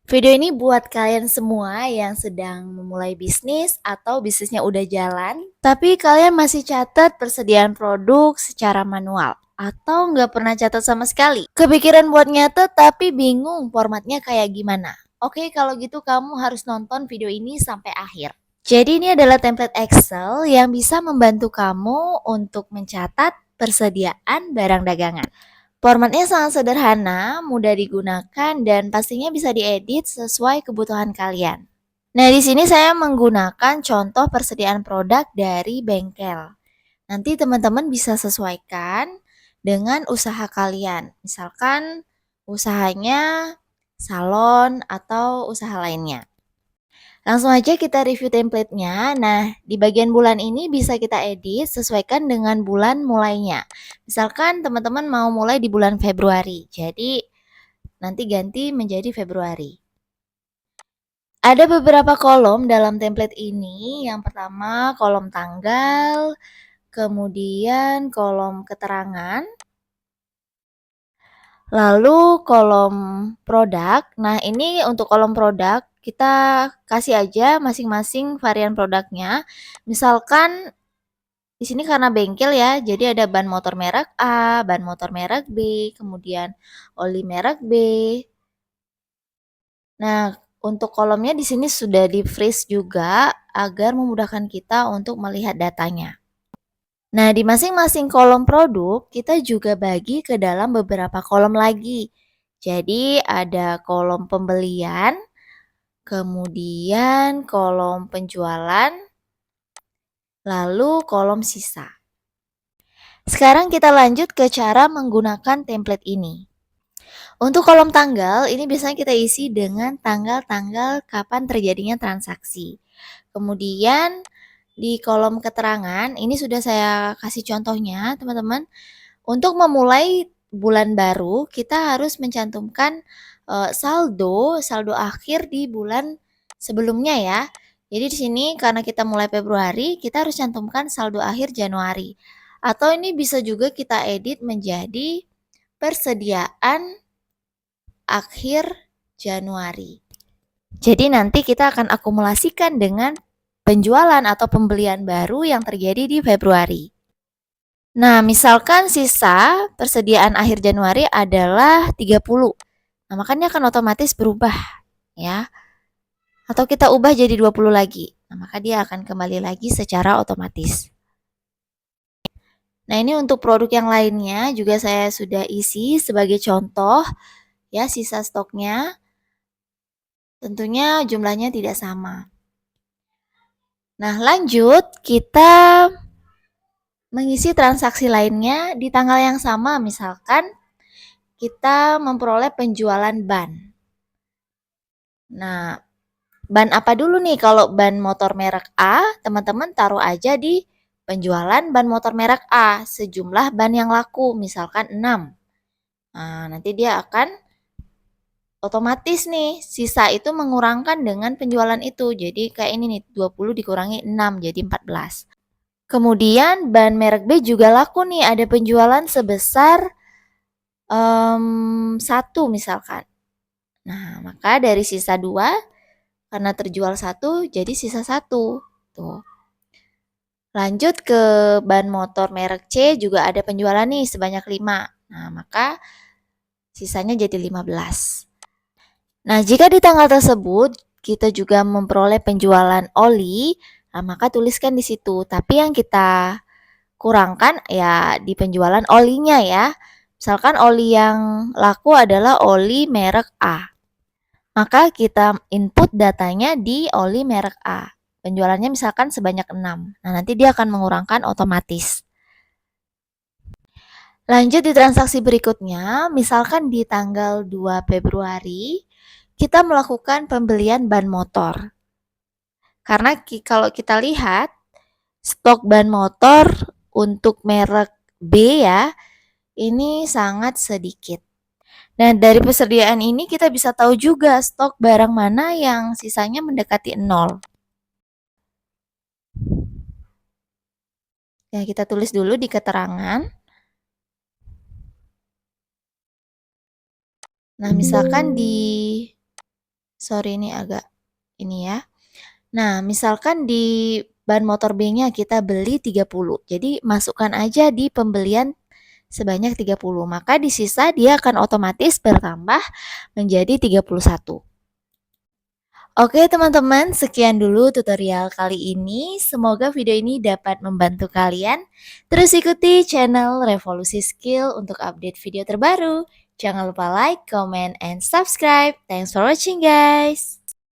Video ini buat kalian semua yang sedang memulai bisnis atau bisnisnya udah jalan, tapi kalian masih catat persediaan produk secara manual atau nggak pernah catat sama sekali. Kepikiran buat nyatet tapi bingung formatnya kayak gimana. Oke, kalau gitu kamu harus nonton video ini sampai akhir. Jadi ini adalah template Excel yang bisa membantu kamu untuk mencatat persediaan barang dagangan. Formatnya sangat sederhana, mudah digunakan, dan pastinya bisa diedit sesuai kebutuhan kalian. Nah, di sini saya menggunakan contoh persediaan produk dari bengkel. Nanti teman-teman bisa sesuaikan dengan usaha kalian. Misalkan usahanya salon atau usaha lainnya. Langsung aja kita review template-nya. Nah, di bagian bulan ini bisa kita edit sesuaikan dengan bulan mulainya. Misalkan teman-teman mau mulai di bulan Februari, jadi nanti ganti menjadi Februari. Ada beberapa kolom dalam template ini. Yang pertama kolom tanggal, kemudian kolom keterangan, lalu kolom produk. Nah, ini untuk kolom produk kita kasih aja masing-masing varian produknya. Misalkan di sini karena bengkel ya, jadi ada ban motor merek A, ban motor merek B, kemudian oli merek B. Nah, untuk kolomnya di sini sudah di-freeze juga agar memudahkan kita untuk melihat datanya. Nah, di masing-masing kolom produk kita juga bagi ke dalam beberapa kolom lagi. Jadi ada kolom pembelian, kemudian kolom penjualan, lalu kolom sisa. Sekarang kita lanjut ke cara menggunakan template ini. Untuk kolom tanggal, ini biasanya kita isi dengan tanggal-tanggal kapan terjadinya transaksi. Kemudian di kolom keterangan, ini sudah saya kasih contohnya, teman-teman. Untuk memulai bulan baru, kita harus mencantumkan saldo akhir di bulan sebelumnya ya. Jadi di sini karena kita mulai Februari, kita harus cantumkan saldo akhir Januari. Atau ini bisa juga kita edit menjadi persediaan akhir Januari. Jadi nanti kita akan akumulasikan dengan penjualan atau pembelian baru yang terjadi di Februari. Nah, misalkan sisa persediaan akhir Januari adalah 30. Nah, makanya akan otomatis berubah ya. Atau kita ubah jadi 20 lagi. Nah, maka dia akan kembali lagi secara otomatis. Nah, ini untuk produk yang lainnya juga saya sudah isi sebagai contoh ya sisa stoknya. Tentunya jumlahnya tidak sama. Nah, lanjut kita mengisi transaksi lainnya di tanggal yang sama. Misalkan kita memperoleh penjualan ban. Nah, ban apa dulu nih? Kalau ban motor merek A, teman-teman taruh aja di penjualan ban motor merek A sejumlah ban yang laku, misalkan 6. Nah, nanti dia akan otomatis nih sisa itu mengurangkan dengan penjualan itu. Jadi kayak ini nih 20 dikurangi 6 jadi 14. Kemudian ban merek B juga laku nih, ada penjualan sebesar 1 misalkan. Nah, maka dari sisa 2 karena terjual 1 jadi sisa 1. Tuh. Lanjut ke ban motor merek C juga ada penjualan nih sebanyak 5. Nah, maka sisanya jadi 15. Nah, jika di tanggal tersebut kita juga memperoleh penjualan oli, nah maka tuliskan di situ. Tapi yang kita kurangkan ya di penjualan olinya ya. Misalkan oli yang laku adalah oli merek A. Maka kita input datanya di oli merek A. Penjualannya misalkan sebanyak 6. Nah, nanti dia akan mengurangkan otomatis. Lanjut di transaksi berikutnya, misalkan di tanggal 2 Februari, kita melakukan pembelian ban motor. Karena kalau kita lihat, stok ban motor untuk merek B ya, ini sangat sedikit. Nah, dari persediaan ini kita bisa tahu juga stok barang mana yang sisanya mendekati 0. Ya, kita tulis dulu di keterangan. Nah, misalkan di Sorry ini agak ini ya. Nah, misalkan di ban motor B-nya kita beli 30, jadi masukkan aja di pembelian sebanyak 30, maka di sisa dia akan otomatis bertambah menjadi 31. Oke teman-teman, sekian dulu tutorial kali ini. Semoga video ini dapat membantu kalian. Terus ikuti channel Revolusi Skill untuk update video terbaru. Jangan lupa like, comment, and subscribe. Thanks for watching guys.